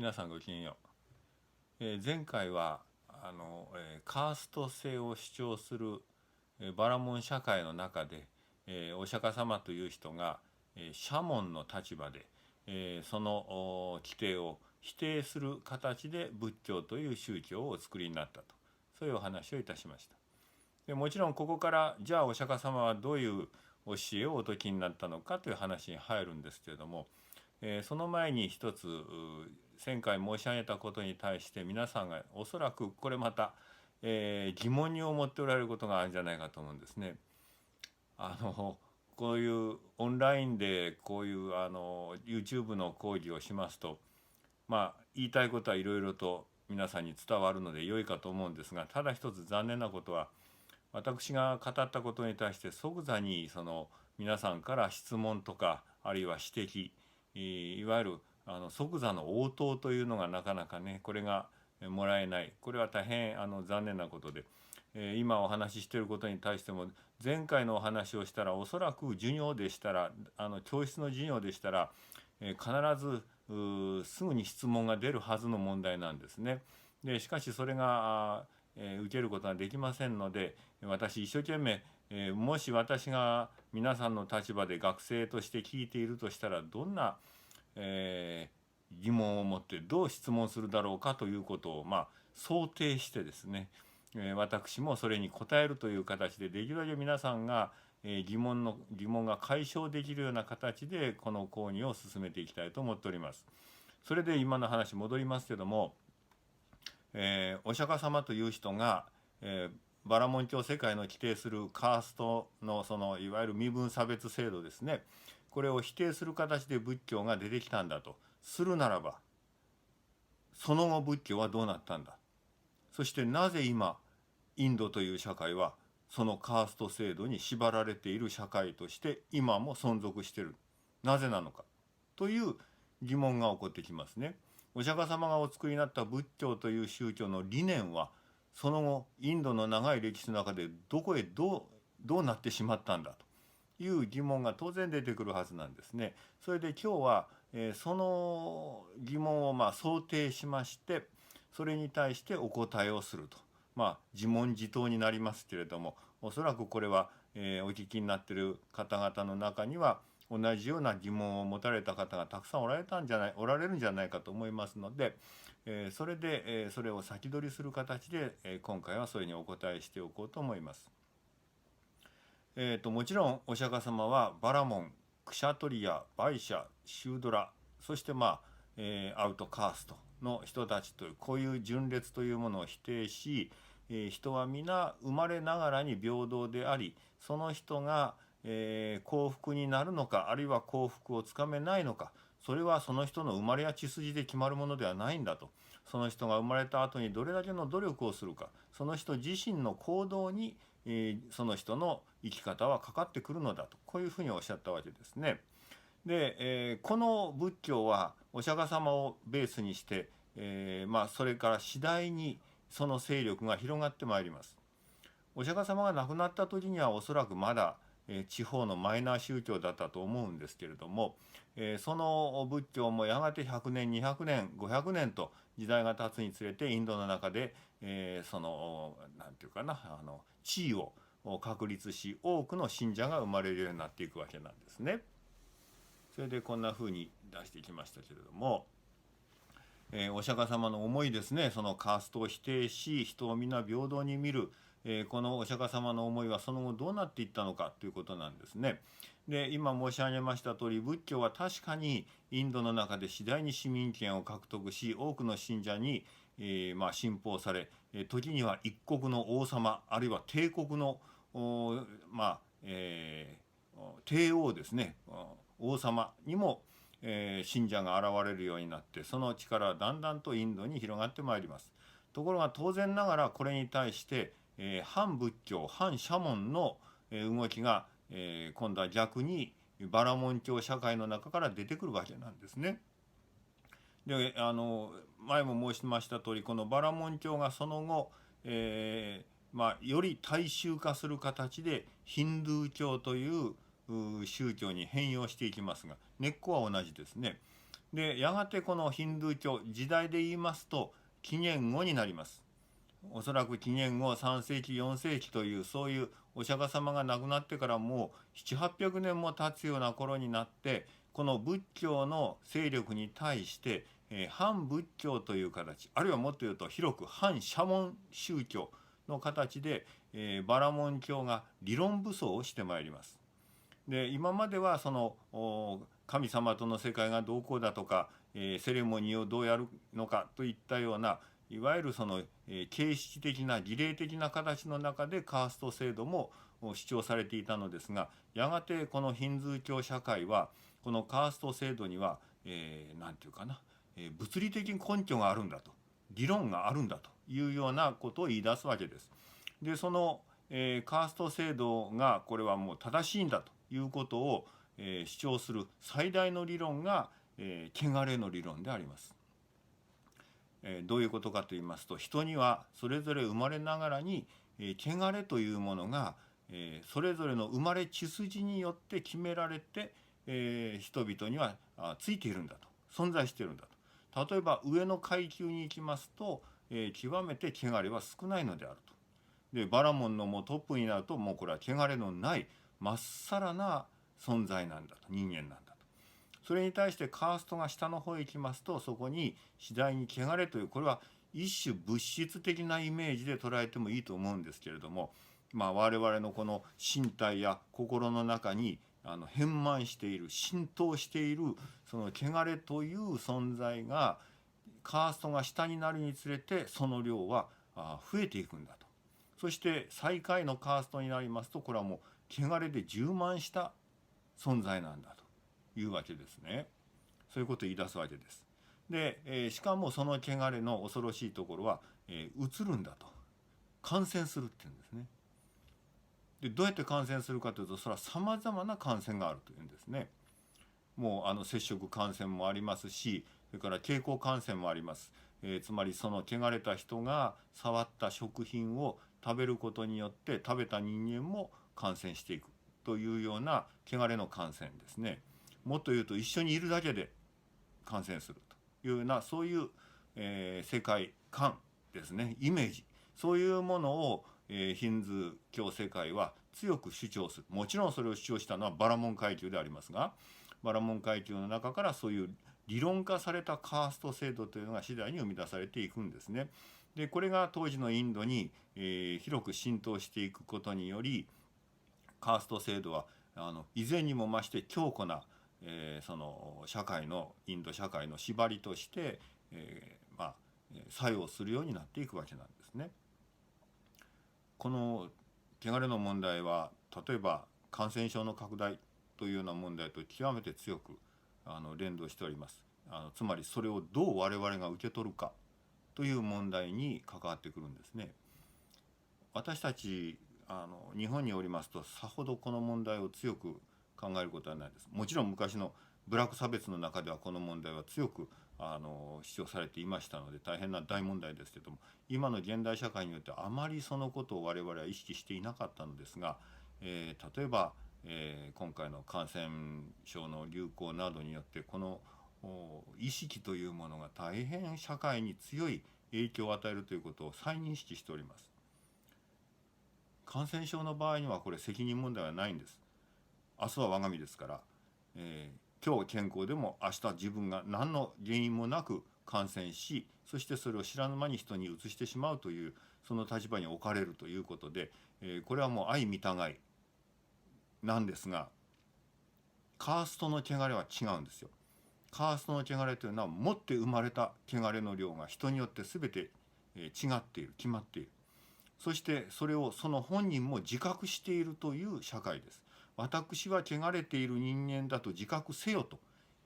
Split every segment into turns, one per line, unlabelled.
皆さんごきげんよう。前回はカースト制を主張する、バラモン社会の中で、お釈迦様という人が、社門の立場で、その規定を否定する形で仏教という宗教をお作りになったと、そういうお話をいたしました。でもちろんここからじゃあお釈迦様はどういう教えをお説きになったのかという話に入るんですけれども、その前に一つ前回申し上げたことに対して皆さんがおそらくこれまた、疑問に思っておられることがあるんじゃないかと思うんですね。こういうオンラインでこういうYouTube の講義をしますと、言いたいことはいろいろと皆さんに伝わるので良いかと思うんですが、ただ一つ残念なことは私が語ったことに対して即座に皆さんから質問とかあるいは指摘、いわゆる即座の応答というのがなかなかねこれがもらえない。これは大変残念なことで、今お話ししていることに対しても前回のお話をしたらおそらく授業でしたら教室の授業でしたら、必ずすぐに質問が出るはずの問題なんですね。でしかしそれが受けることができませんので、私一生懸命、もし私が皆さんの立場で学生として聞いているとしたらどんな、疑問を持ってどう質問するだろうかということを、想定してですね、私もそれに答えるという形でできるだけ皆さんが、疑問が解消できるような形でこの講義を進めていきたいと思っております。それで今の話戻りますけども、お釈迦様という人が、バラモン教世界の規定するカーストのいわゆる身分差別制度ですね、これを否定する形で仏教が出てきたんだとするならば、その後仏教はどうなったんだ。そしてなぜ今インドという社会はそのカースト制度に縛られている社会として今も存続している、なぜなのかという疑問が起こってきますね。お釈迦様がお作りになった仏教という宗教の理念はその後インドの長い歴史の中でどこへどうなってしまったんだという疑問が当然出てくるはずなんですね。それで今日は、その疑問を想定しましてそれに対してお答えをすると、自問自答になりますけれども、おそらくこれは、お聞きになっている方々の中には同じような疑問を持たれた方がたくさんおられるんじゃないかと思いますので、それで、それを先取りする形で、今回はそれにお答えしておこうと思います。もちろんお釈迦様はバラモン、クシャトリア、バイシャ、シュードラ、そしてアウトカーストの人たちというこういう順列というものを否定し、人は皆生まれながらに平等であり、その人が、幸福になるのかあるいは幸福をつかめないのか、それはその人の生まれや血筋で決まるものではないんだと。その人が生まれた後にどれだけの努力をするか、その人自身の行動に、その人の生き方はかかってくるのだと、こういうふうにおっしゃったわけですね。で、この仏教はお釈迦様をベースにして、それから次第にその勢力が広がってまいります。お釈迦様が亡くなった時にはおそらくまだ、地方のマイナー宗教だったと思うんですけれども、その仏教もやがて100年200年500年と時代が経つにつれてインドの中で、なんていうかな地位を確立し多くの信者が生まれるようになっていくわけなんですね。それでこんな風に出してきましたけれども、お釈迦様の思いですね、そのカーストを否定し人を皆平等に見る、このお釈迦様の思いはその後どうなっていったのかということなんですね。で今申し上げました通り、仏教は確かにインドの中で次第に市民権を獲得し多くの信者に、信奉され、時には一国の王様あるいは帝国の帝王ですね、王様にも、信者が現れるようになって、その力はだんだんとインドに広がってまいります。ところが当然ながらこれに対して、反仏教反社門の動きが、今度は逆にバラモン教社会の中から出てくるわけなんですね。で前も申しました通り、このバラモン教がその後、より大衆化する形でヒンドゥー教という宗教に変容していきますが、根っこは同じですね。でやがてこのヒンドゥー教時代で言いますと紀元後になります。おそらく紀元後3世紀4世紀というそういうお釈迦様が亡くなってからもう700-800年も経つような頃になって、この仏教の勢力に対して、反仏教という形、あるいはもっと言うと広く反社門宗教の形で、バラモン教が理論武装をしてまいります。で今まではその神様との世界がどうこうだとか、セレモニーをどうやるのかといったようないわゆるその、形式的な儀礼的な形の中でカースト制度も主張されていたのですが、やがてこのヒンズー教社会はこのカースト制度には何て言うかな、物理的根拠があるんだと、理論があるんだというようなことを言い出すわけです。でその、カースト制度がこれはもう正しいんだということを、主張する最大の理論が、汚れの理論であります。どういうことかと言いますと、人にはそれぞれ生まれながらに、汚れというものが、それぞれの生まれ血筋によって決められて、人々にはついているんだと、存在しているんだと。例えば上の階級に行きますと、極めて汚れは少ないのであると。でバラモンのもうトップになるともうこれは汚れのないまっさらな存在なんだと、人間なんだと。それに対してカーストが下の方へ行きますと、そこに次第に汚れという、これは一種物質的なイメージで捉えてもいいと思うんですけれども、我々のこの身体や心の中に変満している、浸透しているその汚れという存在がカーストが下になるにつれてその量は増えていくんだと。そして最下位のカーストになりますと、これはもう汚れで充満した存在なんだというわけですね。そういうことを言い出すわけです。で、しかもその汚れの恐ろしいところは、うつるんだと、感染するっていうんですね。でどうやって感染するかというと、それはさまざまな感染があるというんですね。もう接触感染もありますし、それから経口感染もあります。つまりその汚れた人が触った食品を食べることによって食べた人間も感染していくというような汚れの感染ですね。もっと言うと一緒にいるだけで感染するというような、そういう、世界観ですね、イメージ、そういうものを、ヒンズー教世界は強く主張する。もちろんそれを主張したのはバラモン階級でありますが、バラモン階級の中からそういう理論化されたカースト制度というのが次第に生み出されていくんですね。でこれが当時のインドに、広く浸透していくことにより、カースト制度は以前にも増して強固な、その社会のインド社会の縛りとして、作用するようになっていくわけなんですね。この汚れの問題は例えば感染症の拡大というような問題と極めて強く連動しております。つまりそれをどう我々が受け取るかという問題に関わってくるんですね。私たち日本におりますとさほどこの問題を強く考えることはないです。もちろん昔の部落差別の中ではこの問題は強く主張されていましたので大変な大問題ですけども、今の現代社会によってあまりそのことを我々は意識していなかったのですが、例えば、今回の感染症の流行などによってこの意識というものが大変社会に強い影響を与えるということを再認識しております。感染症の場合にはこれ責任問題はないんです。明日は我が身ですから、今日健康でも明日自分が何の原因もなく感染し、そしてそれを知らぬ間に人に移してしまうというその立場に置かれるということで、これはもう相見互いなんですが、カーストの汚れは違うんですよ。カーストの汚れというのは持って生まれた汚れの量が人によって全て違っている、決まっている。そしてそれをその本人も自覚しているという社会です。私は汚れている人間だと自覚せよと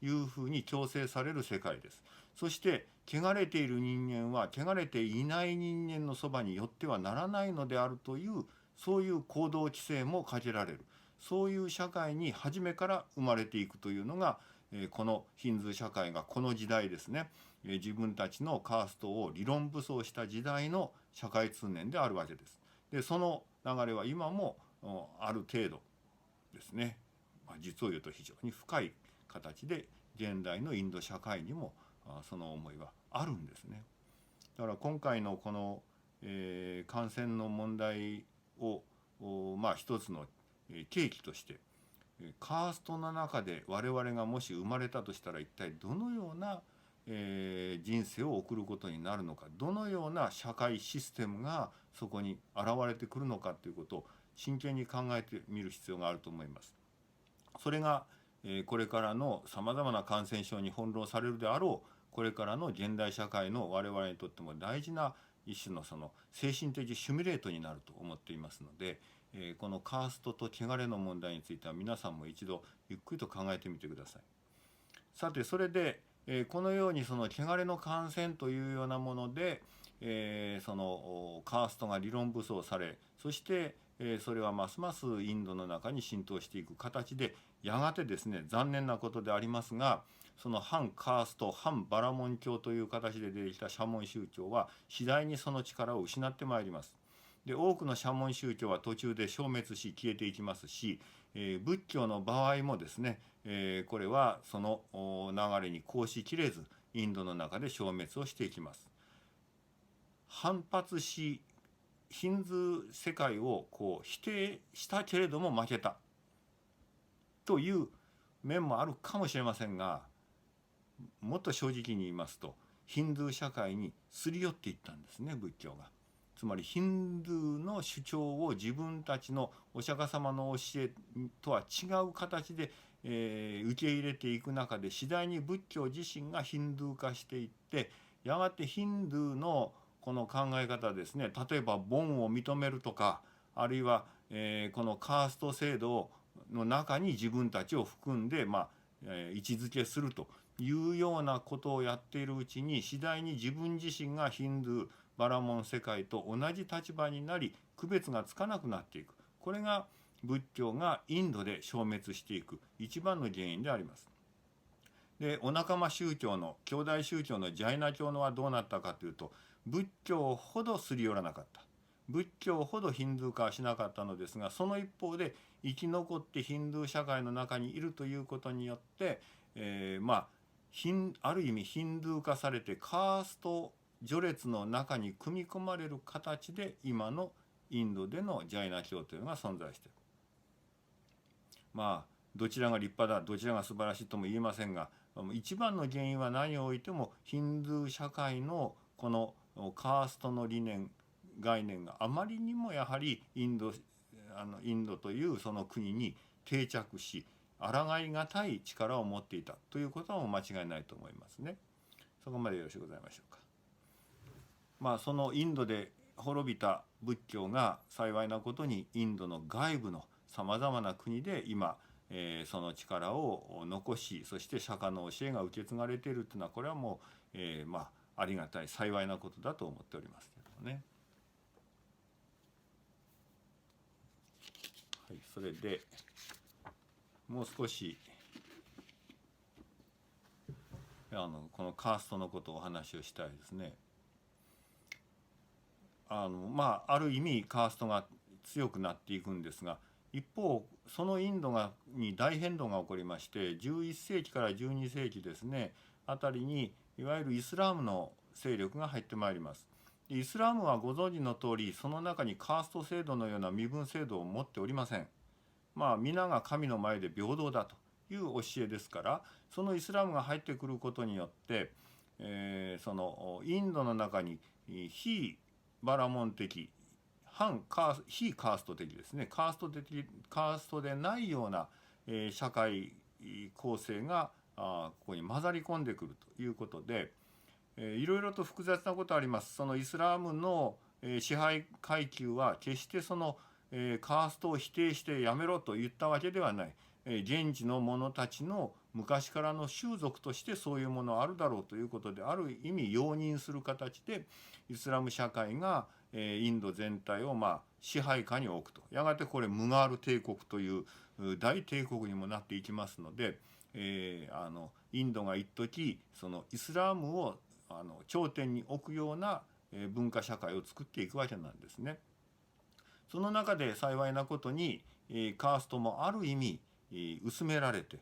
いうふうに強制される世界です。そして汚れている人間は汚れていない人間のそばに寄ってはならないのであるという、そういう行動規制もかけられる、そういう社会に初めから生まれていくというのが、このヒンズー社会がこの時代ですね、自分たちのカーストを理論武装した時代の社会通念であるわけです。でその流れは今もある程度ですね、実を言うと非常に深い形で現代のインド社会にもその思いはあるんですね。だから今回のこの、感染の問題を一つの契機として、カーストの中で我々がもし生まれたとしたら一体どのような、人生を送ることになるのか、どのような社会システムがそこに現れてくるのかということを真剣に考えてみる必要があると思います。それが、これからのさまざまな感染症に翻弄されるであろうこれからの現代社会の我々にとっても大事な一種のその精神的シミュレートになると思っていますので、このカーストと汚れの問題については皆さんも一度ゆっくりと考えてみてください。さてそれで、このようにその汚れの感染というようなもので、そのカーストが理論武装され、そして、それはますますインドの中に浸透していく形で、やがてですね、残念なことでありますが、その反カースト反バラモン教という形で出てきたシャモン宗教は次第にその力を失ってまいります。で多くのシャモン宗教は途中で消滅し消えていきますし、仏教の場合もですね、これはその流れに抗しきれずインドの中で消滅をしていきます。反発しヒンズー世界を否定したけれども負けたという面もあるかもしれませんが、もっと正直に言いますとヒンドゥー社会にすり寄っていったんですね、仏教が。つまりヒンドゥーの主張を自分たちのお釈迦様の教えとは違う形で、受け入れていく中で次第に仏教自身がヒンドゥー化していって、やがてヒンドゥーのこの考え方ですね、例えばボンを認めるとか、あるいは、このカースト制度の中に自分たちを含んで、位置づけするというようなことをやっているうちに次第に自分自身がヒンドゥーバラモン世界と同じ立場になり区別がつかなくなっていく。これが仏教がインドで消滅していく一番の原因であります。でお仲間宗教の兄弟宗教のジャイナ教のはどうなったかというと、仏教ほどすり寄らなかった、仏教ほどヒンドゥー化はしなかったのですが、その一方で生き残ってヒンドゥー社会の中にいるということによって、ある意味ヒンドゥー化されてカースト序列の中に組み込まれる形で今のインドでのジャイナ教というのが存在している。どちらが立派だどちらが素晴らしいとも言えませんが、一番の原因は何をおいてもヒンドゥー社会のこのカーストの理念概念があまりにもやはりインドというその国に定着し抗いがたい力を持っていたということは間違いないと思いますね。そこまでよろしゅうございましょうか。そのインドで滅びた仏教が幸いなことにインドの外部のさまざまな国で今、その力を残し、そして釈迦の教えが受け継がれているというのはこれはもう、ありがたい幸いなことだと思っておりますけどもね。はい、それでもう少しこのカーストのことをお話をしたいですね。ある意味カーストが強くなっていくんですが、一方そのインドに大変動が起こりまして、11世紀から12世紀ですねあたりにいわゆるイスラームの勢力が入ってまいります。イスラームはご存知の通りその中にカースト制度のような身分制度を持っておりません。皆が神の前で平等だという教えですから、そのイスラームが入ってくることによって、そのインドの中に非バラモン的非カースト的ですね、カーストでないような、社会構成がここに混ざり込んでくるということで、いろいろと複雑なことあります。そのイスラームの、支配階級は決してその、カーストを否定してやめろと言ったわけではない。現地の者たちの昔からの習俗としてそういうものあるだろうということで、ある意味容認する形でイスラム社会がインド全体を支配下に置くと、やがてこれムガール帝国という大帝国にもなっていきますので、インドが一時そのイスラームを頂点に置くような文化社会を作っていくわけなんですね。その中で幸いなことにカーストもある意味薄められて、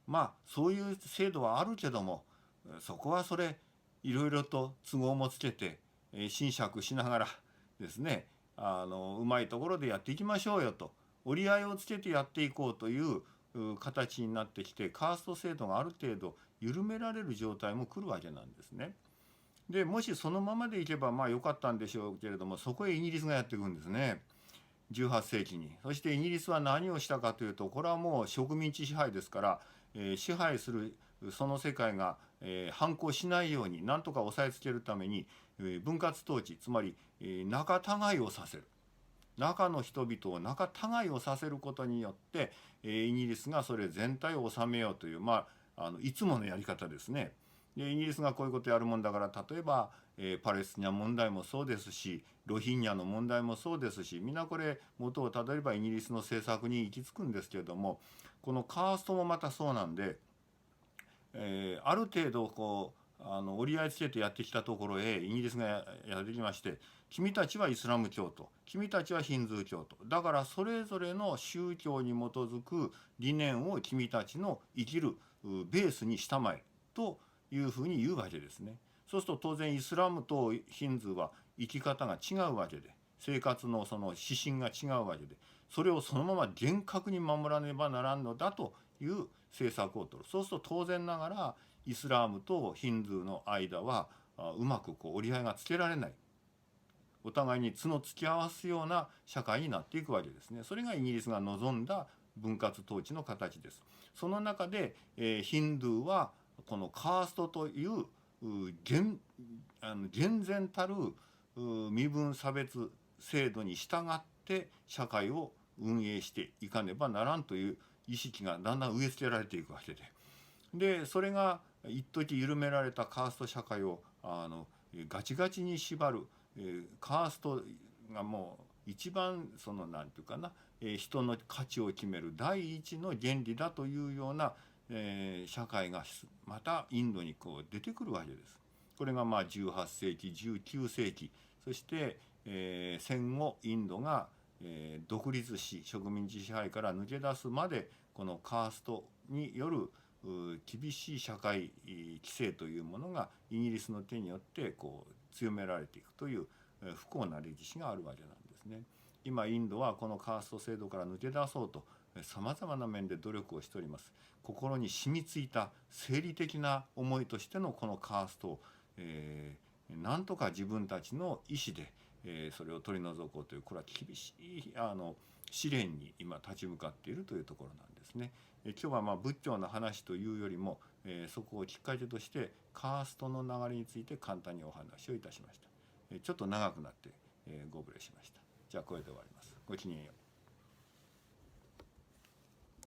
まあそういう制度はあるけども、そこはそれいろいろと都合もつけて、斟酌しながらですね、うまいところでやっていきましょうよと、折り合いをつけてやっていこうという形になってきて、カースト制度がある程度緩められる状態も来るわけなんですね。でもしそのままでいけばまあ良かったんでしょうけれども、そこへイギリスがやってくるんですね、18世紀に。そしてイギリスは何をしたかというと、これはもう植民地支配ですから、支配するその世界が、反抗しないようになんとか押さえつけるために、分割統治、つまり、仲違いをさせる、中の人々を仲違いをさせることによって、イギリスがそれ全体を治めようという、いつものやり方ですね。でイギリスがこういうことやるもんだから、例えば、パレスチナ問題もそうですし、ロヒンギャの問題もそうですし、みんなこれ元をたどればイギリスの政策に行き着くんですけれども、このカーストもまたそうなんで、ある程度こう折り合いつけてやってきたところへイギリスがやってきまして、君たちはイスラム教徒、君たちはヒンズー教徒だから、それぞれの宗教に基づく理念を君たちの生きるベースにしたまえというふうに言うわけですね。そうすると当然イスラムとヒンズーは生き方が違うわけで、生活のその指針が違うわけで、それをそのまま厳格に守らねばならんのだという政策を取る。そうすると当然ながらイスラームとヒンズーの間はうまくこう折り合いがつけられない、お互いに角突き合わすような社会になっていくわけですね。それがイギリスが望んだ分割統治の形です。その中で、ヒンドゥーはこのカーストという厳然たる身分差別制度に従って社会を運営していかねばならんという意識がだんだん植え付けられていくわけで、それが一時緩められたカースト社会をガチガチに縛る、カーストがもう一番その何て言うかな、人の価値を決める第一の原理だというような、社会がまたインドにこう出てくるわけです。これがまあ18世紀19世紀、そして、戦後インドが、独立し植民地支配から抜け出すまで、このカーストによる厳しい社会規制というものがイギリスの手によってこう強められていくという不幸な歴史があるわけなんですね。今インドはこのカースト制度から抜け出そうとさまざまな面で努力をしております。心に染みついた生理的な思いとしてのこのカーストを、なんとか自分たちの意思で、それを取り除こうという、これは厳しい試練に今立ち向かっているというところなんですね。今日は仏教の話というよりも、そこをきっかけとしてカーストの流れについて簡単にお話をいたしました。ちょっと長くなって、ご無礼しました。じゃあこれで終わります。ごきげんよう。